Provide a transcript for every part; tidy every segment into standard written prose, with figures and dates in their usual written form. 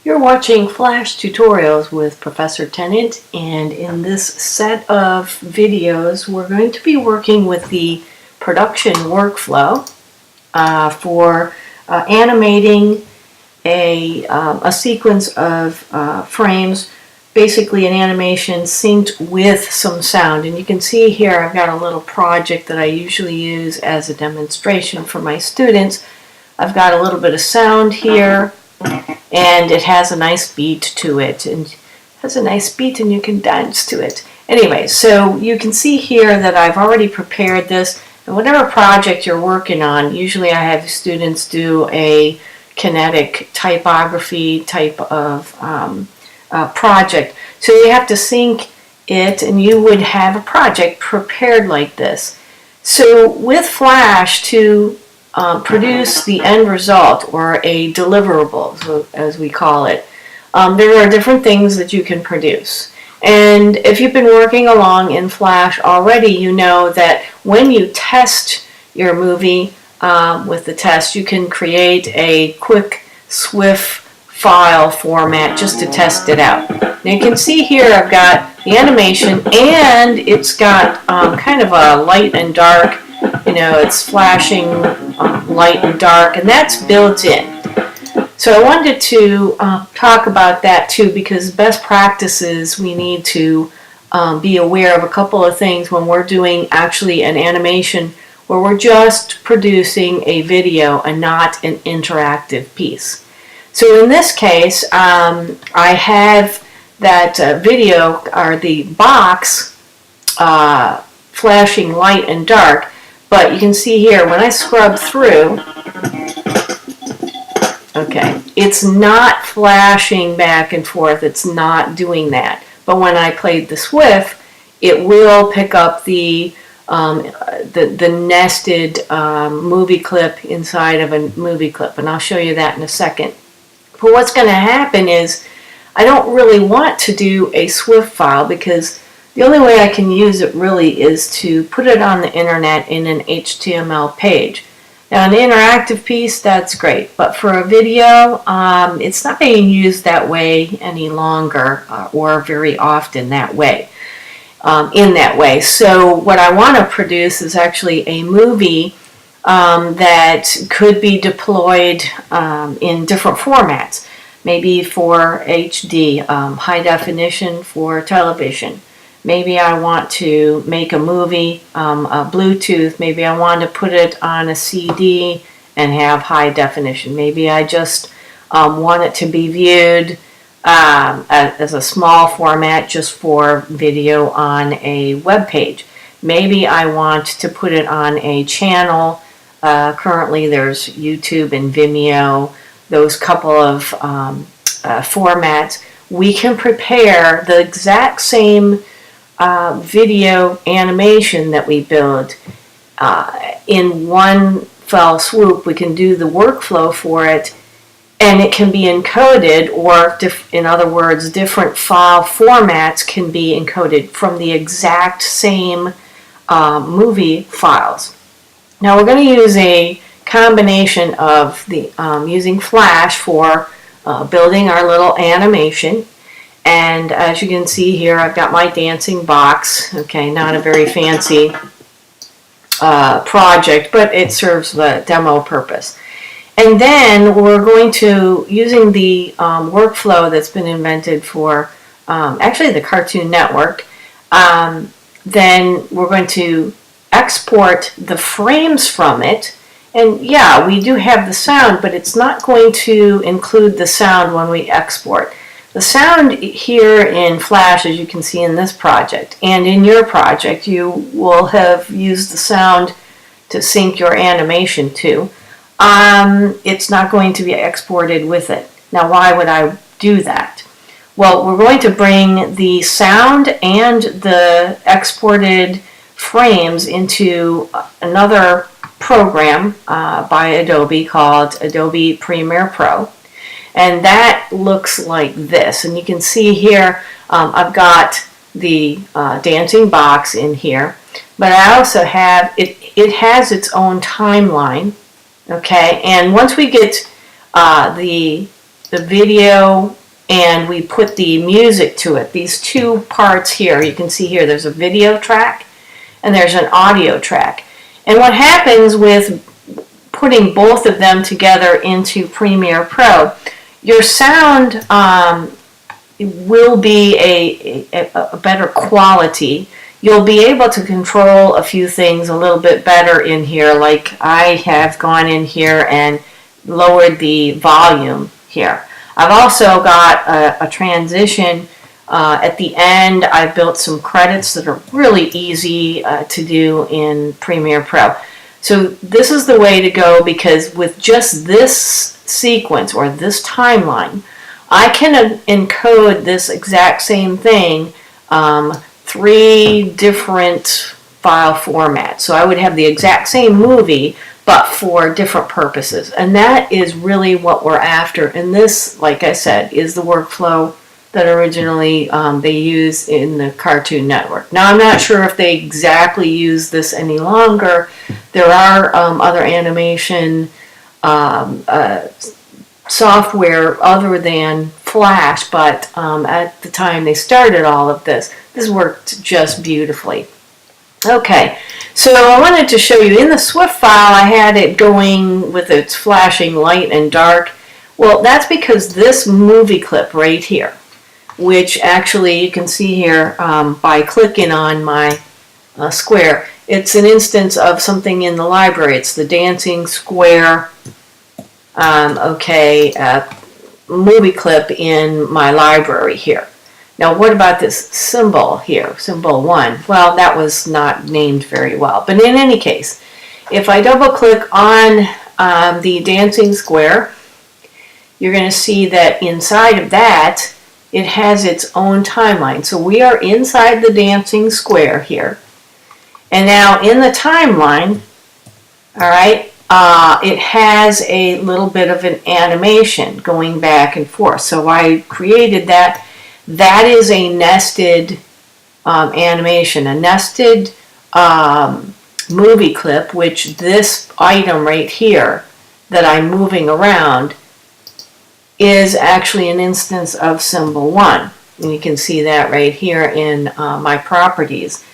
You're watching Flash Tutorials with Professor Tennant, and in this set of videos we're going to be working with the production workflow for animating a sequence of frames, basically an animation synced with some sound. And you can see here I've got a little project that I usually use as a demonstration for my students. I've got a little bit of sound here, and it has a nice beat to it, and you can dance to it. Anyway, so you can see here that I've already prepared this, and whatever project you're working on, usually I have students do a kinetic typography type of project. So you have to sync it, and you would have a project prepared like this. So with Flash, to produce the end result, or a deliverable, so as we call it, there are different things that you can produce. And if you've been working along in Flash already, you know that when you test your movie with the test, you can create a quick SWF file format just to test it out. Now you can see here I've got the animation, and it's got kind of a light and dark. You know, it's flashing light and dark, and that's built in. So I wanted to talk about that too, because best practices, we need to be aware of a couple of things when we're doing actually an animation where we're just producing a video and not an interactive piece. So in this case, I have that video, or the box, flashing light and dark. But you can see here, when I scrub through, okay, it's not flashing back and forth, it's not doing that. But when I played the SWF, it will pick up the nested movie clip inside of a movie clip, and I'll show you that in a second. But what's going to happen is, I don't really want to do a SWF file, because the only way I can use it really is to put it on the internet in an HTML page. Now, an interactive piece, that's great, but for a video, it's not being used that way any longer, or very often that way, in that way. So what I want to produce is actually a movie that could be deployed in different formats, maybe for HD, high definition for television. Maybe I want to make a movie, a Bluetooth. Maybe I want to put it on a CD and have high definition. Maybe I just want it to be viewed as a small format just for video on a web page. Maybe I want to put it on a channel. Currently there's YouTube and Vimeo, those couple of formats. We can prepare the exact same video animation that we build in one fell swoop. We can do the workflow for it, and it can be encoded, or in other words, different file formats can be encoded from the exact same movie files. Now we're going to use a combination of the using Flash for building our little animation. And as you can see here, I've got my dancing box. Okay, not a very fancy project, but it serves the demo purpose. And then we're going to, using the workflow that's been invented for actually the Cartoon Network, then we're going to export the frames from it. And yeah, we do have the sound, but it's not going to include the sound when we export. The sound here in Flash, as you can see in this project, and in your project, you will have used the sound to sync your animation to. It's not going to be exported with it. Now, why would I do that? Well, we're going to bring the sound and the exported frames into another program by Adobe called Adobe Premiere Pro. And that looks like this. And you can see here, I've got the dancing box in here, but I also have, it has its own timeline, okay? And once we get the the video and we put the music to it. These two parts here, you can see here, there's a video track and there's an audio track. And what happens with putting both of them together into Premiere Pro, your sound will be a better quality. You'll be able to control a few things a little bit better in here, like I have gone in here and lowered the volume here. I've also got a transition at the end. I've built some credits that are really easy to do in Premiere Pro. So this is the way to go, because with just this sequence or this timeline, I can encode this exact same thing 3 different file formats. So I would have the exact same movie, but for different purposes. And that is really what we're after. And this, like I said, is the workflow that originally they used in the Cartoon Network. Now, I'm not sure if they exactly use this any longer. There are other animation software other than Flash, but at the time they started all of this worked just beautifully. Okay, so I wanted to show you in the Swift file, I had it going with its flashing light and dark. Well, that's because this movie clip right here, which actually you can see here by clicking on my square, it's an instance of something in the library. It's the dancing square movie clip in my library here. Now, what about this symbol here, symbol 1? Well, that was not named very well. But in any case, if I double click on the dancing square, you're going to see that inside of that, it has its own timeline. So we are inside the dancing square here. And now in the timeline, all right, it has a little bit of an animation going back and forth. So I created that. That is a nested animation, a nested movie clip, which this item right here that I'm moving around is actually an instance of symbol 1. And you can see that right here in my properties.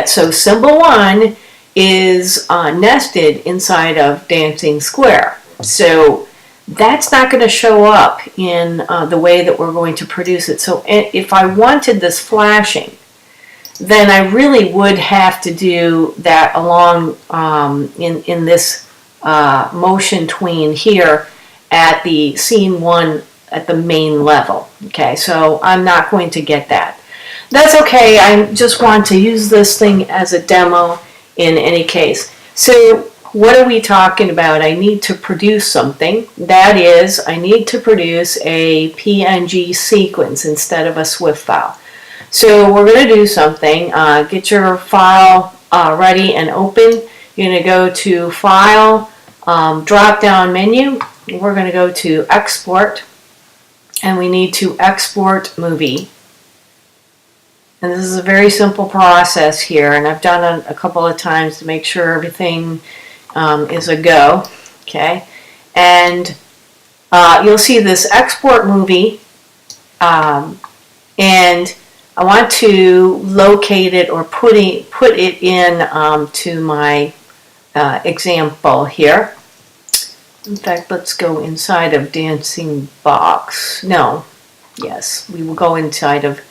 So symbol 1 is nested inside of dancing square. So that's not going to show up in the way that we're going to produce it. So if I wanted this flashing, then I really would have to do that along in this motion tween here at the scene 1 at the main level. Okay, so I'm not going to get that. That's okay. I just want to use this thing as a demo in any case. So what are we talking about? I need to produce something. That is, I need to produce a PNG sequence instead of a Swift file. So we're going to do something. Get your file ready and open. You're going to go to File, drop-down menu. We're going to go to Export, and we need to export movie. And this is a very simple process here, and I've done it a couple of times to make sure everything is a go. Okay, and you'll see this export movie, and I want to locate it or put it in to my example here. In fact, let's go inside of Dancing Box. No, yes, we will go inside of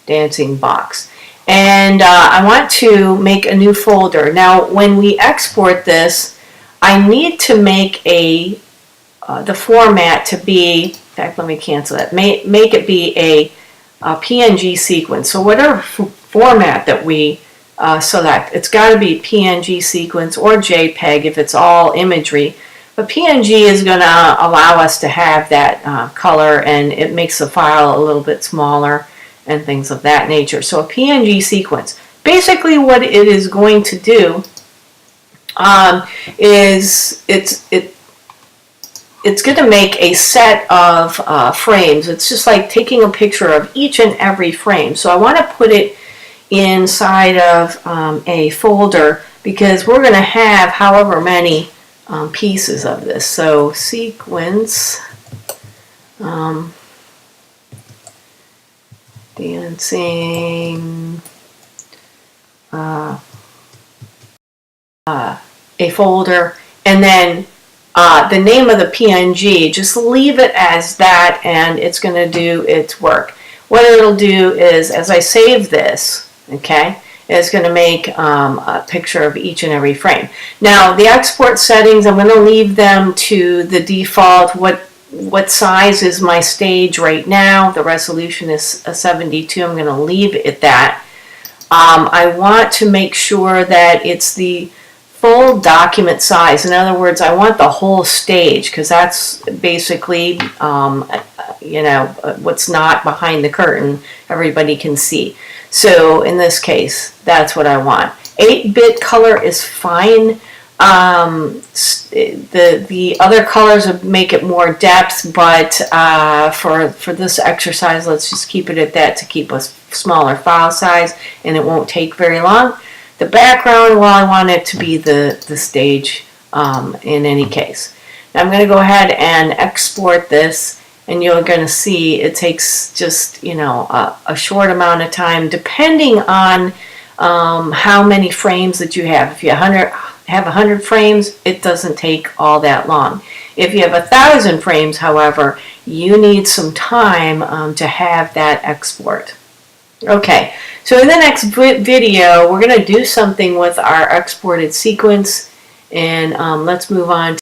Dancing Box. And I want to make a new folder. Now, when we export this, I need to make the format to be, in fact, let me cancel that, make it be a PNG sequence. So whatever format that we select, it's got to be PNG sequence or JPEG if it's all imagery. But PNG is going to allow us to have that color, and it makes the file a little bit smaller and things of that nature. So a PNG sequence, basically what it is going to do is it's going to make a set of frames. It's just like taking a picture of each and every frame. So I want to put it inside of a folder because we're going to have however many pieces of this. So sequence, dancing, a folder, and then the name of the PNG, just leave it as that and it's going to do its work. What it'll do is, as I save this, okay, it's going to make a picture of each and every frame. Now, the export settings, I'm going to leave them to the default. What size is my stage right now? The resolution is a 72. I'm going to leave it at that. I want to make sure that it's the full document size. In other words, I want the whole stage, because that's basically, you know, what's not behind the curtain, everybody can see. So in this case, that's what I want. 8-bit color is fine. The other colors would make it more depth, but for this exercise, let's just keep it at that to keep a smaller file size, and it won't take very long. The background, well, I want it to be the stage in any case. Now I'm going to go ahead and export this, and you're going to see it takes just, you know, a short amount of time, depending on how many frames that you have. If you have 100 frames, it doesn't take all that long. If you have 1,000 frames, however, you need some time to have that export. Okay, so in the next video, we're going to do something with our exported sequence, and let's move on